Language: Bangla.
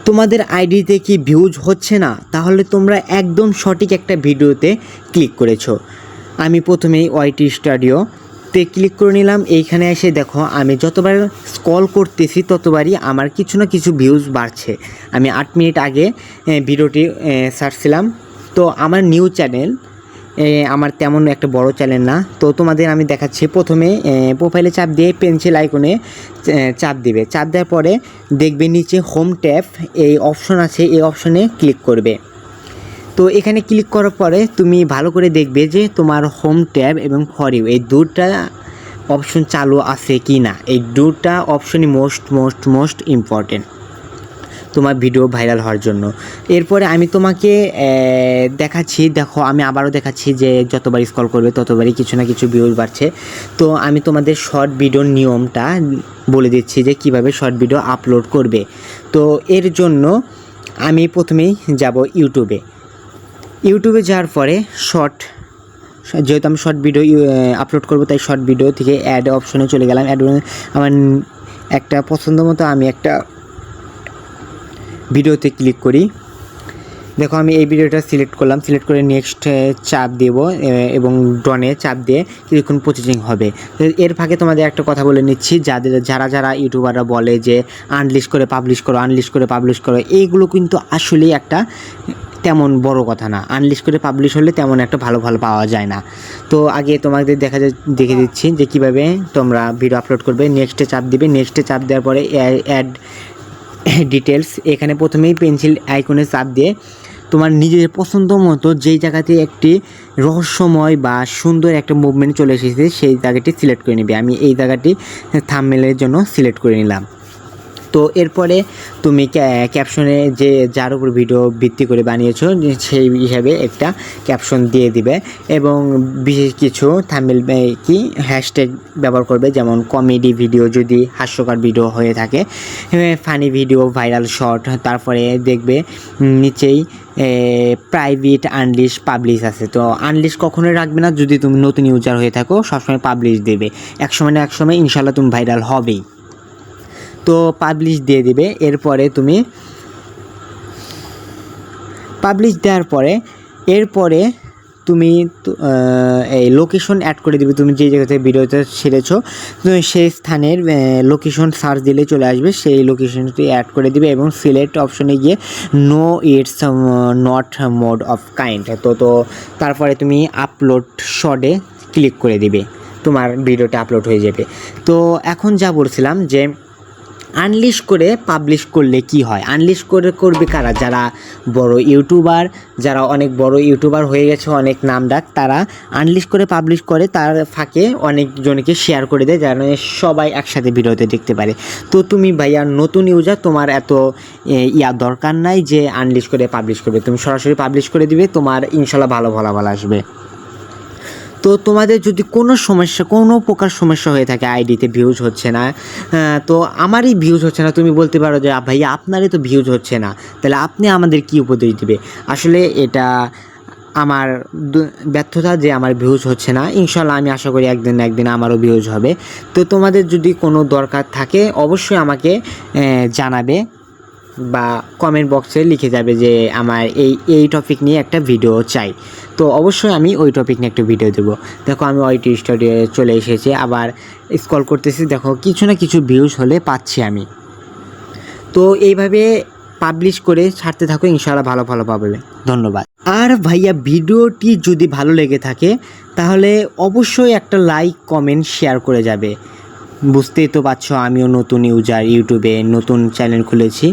তোমাদের আইডিতে কি ভিউজ হচ্ছে না, তাহলে তোমরা একদম সঠিক একটা ভিডিওতে ক্লিক করেছো। আমি প্রথমেই ওয়াইটি স্টুডিওতে ক্লিক করে নিলাম। এইখানে এসে দেখো আমি যতবার স্ক্রল করতেছি ততবারই আমার কিছু না কিছু ভিউজ বাড়ছে। আমি 8 মিনিট আগে ভিডিওটি ছাড়ছিলাম। তো আমার নিউ চ্যানেল, আমার তেমন একটা বড় চ্যানেল না। তো তোমাদের আমি দেখাচ্ছি। প্রথমে প্রোফাইলে চাপ দিয়ে পেন্সিল আইকনে চাপ দিবে। চাপ দেওয়ার পরে দেখবে নিচে হোম ট্যাব এই অপশন আছে, এই অপশনে ক্লিক করবে। তো এখানে ক্লিক করার পরে তুমি ভালো করে দেখবে যে তোমার হোম ট্যাব এবং ফর ইউ এই দুটা অপশন চালু আছে কি না। এই দুটা অপশনই মোস্ট ইম্পর্টেন্ট তোমার ভিডিও ভাইরাল হওয়ার জন্য। এরপরে আমি তোমাকে দেখাচ্ছি, দেখো আমি আবারও দেখাচ্ছি যে যতবার স্ক্রল করবে ততবারই কিছু না কিছু ভিউজ বাড়ছে। তো আমি তোমাদের শর্ট ভিডিওর নিয়মটা বলে দিচ্ছি যে কিভাবে শর্ট ভিডিও আপলোড করবে। তো এর জন্য আমি প্রথমেই যাব ইউটিউবে যাওয়ার পরে যেহেতু আমি শর্ট ভিডিও আপলোড করবো, তাই শর্ট ভিডিও থেকে অ্যাড অপশনে চলে গেলাম। অ্যাড আমার একটা পছন্দ মতো আমি একটা ভিডিওতে ক্লিক করি। দেখো আমি এই ভিডিওটা সিলেক্ট করলাম, সিলেক্ট করে নেক্সট চাপ দেব এবং ডনে চাপ দিয়ে কিছুক্ষণ প্রসেসিং হবে। এর ফাঁকে তোমাদের একটা কথা বলে নিচ্ছি, যারা ইউটিউবাররা বলে যে আনলিস্ট করে পাবলিশ করো, এইগুলো কিন্তু আসলেই একটা তেমন বড় কথা না। আনলিস্ট করে পাবলিশ হলে তেমন একটা ভালো পাওয়া যায় না। তো আগে তোমাদের দেখে দিচ্ছি যে কীভাবে তোমরা ভিডিও আপলোড করবে। নেক্সটে চাপ দিবে। নেক্সটে চাপ দেওয়ার পরে অ্যাড ডিটেলস, এখানে প্রথমেই পেন্সিল আইকনে চাপ দিয়ে তোমার নিজের পছন্দ মতো যেই জায়গাতে একটি রহস্যময় বা সুন্দর একটা মুভমেন্ট চলে এসেছে সেই জায়গাটি সিলেক্ট করে নেবে। আমি এই জায়গাটি থাম্বনেলের জন্য সিলেক্ট করে নিলাম। তো এরপরে তুমি ক্যাপশনে যার উপর ভিডিও ভিত্তি করে বানিয়েছো সেই হিসাবে একটা ক্যাপশন দিয়ে দিবে এবং বিশেষ কিছু থাম্বনেল কি হ্যাশট্যাগ ব্যবহার করবে, যেমন কমেডি ভিডিও যদি হাস্যকর ভিডিও হয়ে থাকে, ফানি ভিডিও, ভাইরাল শর্ট। তারপরে দেখবে নিচেই প্রাইভেট, আনলিস্ট, পাবলিশ আছে। তো আনলিস্ট কখনোই রাখবে না যদি তুমি নতুন ইউজার হয়ে থাকো, সবসময় পাবলিশ দেবে। একসময় না একসময় ইনশাল্লাহ তুমি ভাইরাল হবেই। তো পাবলিশ দিয়ে দিবে। এরপরে তুমি পাবলিশ দেওয়ার পরে তুমি এই লোকেশন অ্যাড করে দিবে। তুমি যে জায়গা থেকে ভিডিওটা ছেড়েছো তুমি সেই স্থানের লোকেশন সার্চ দিলে চলে আসবে, সেই লোকেশনটি অ্যাড করে দিবে এবং সিলেক্ট অপশনে গিয়ে no it's not mode of kind. তো তারপরে তুমি আপলোড শর্টে ক্লিক করে দিবে, তোমার ভিডিওটা আপলোড হয়ে যাবে। তো এখন যা বলছিলাম যে আনলিস্ট করে পাবলিশ করলে কি হয়। আনলিস্ট করবে কারা? যারা বড় ইউটিউবার, যারা অনেক বড় ইউটিউবার হয়ে গেছে, অনেক নামডাক, তারা আনলিস্ট করে পাবলিশ করে, তার ফাঁকে অনেকজনকে শেয়ার করে দেয় যেন সবাই একসাথে ভিডিওতে দেখতে পারে। তো তুমি ভাইয়া নতুন ইউজার, তোমার এত দরকার নাই যে আনলিস্ট করে পাবলিশ করবে, তুমি সরাসরি পাবলিশ করে দিবে, তোমার ইনশাল্লাহ ভালো ফলাফল আসবে। তো তোমাদের যদি কোনো প্রকার সমস্যা হয়ে থাকে, আইডিতে ভিউজ হচ্ছে না, তো আমারই ভিউজ হচ্ছে না, তুমি বলতে পারো যে ভাইয়া আপনারই তো ভিউজ হচ্ছে না, তাহলে আপনি আমাদের কী উপদেশ দিবে? আসলে এটা আমার ব্যর্থতা যে আমার ভিউজ হচ্ছে না। ইনশাল্লাহ আমি আশা করি একদিন আমারও ভিউজ হবে। তো তোমাদের যদি কোনো দরকার থাকে অবশ্যই আমাকে জানাবে বা কমেন্ট বক্সে লিখে যাবে যে আমার এই টপিক নিয়ে একটা ভিডিও চাই। তো অবশ্যই আমি ওই টপিক নিয়ে একটা ভিডিও দেবো। দেখো আমি ওয়াইটি স্টুডিও চলে এসেছি, আবার স্ক্রল করতেছি, দেখো কিছু না কিছু ভিউজ হলে পাচ্ছি আমি। তো এইভাবে পাবলিশ করে ছাড়তে থাকো, ইনশাআল্লাহ ভালো পাবে। ধন্যবাদ। আর ভাইয়া ভিডিওটি যদি ভালো লেগে থাকে তাহলে অবশ্যই একটা লাইক, কমেন্ট, শেয়ার করে যাবে। বুঝতেই তো পারছো আমিও নতুন ইউজার, ইউটিউবে নতুন চ্যানেল খুলেছি।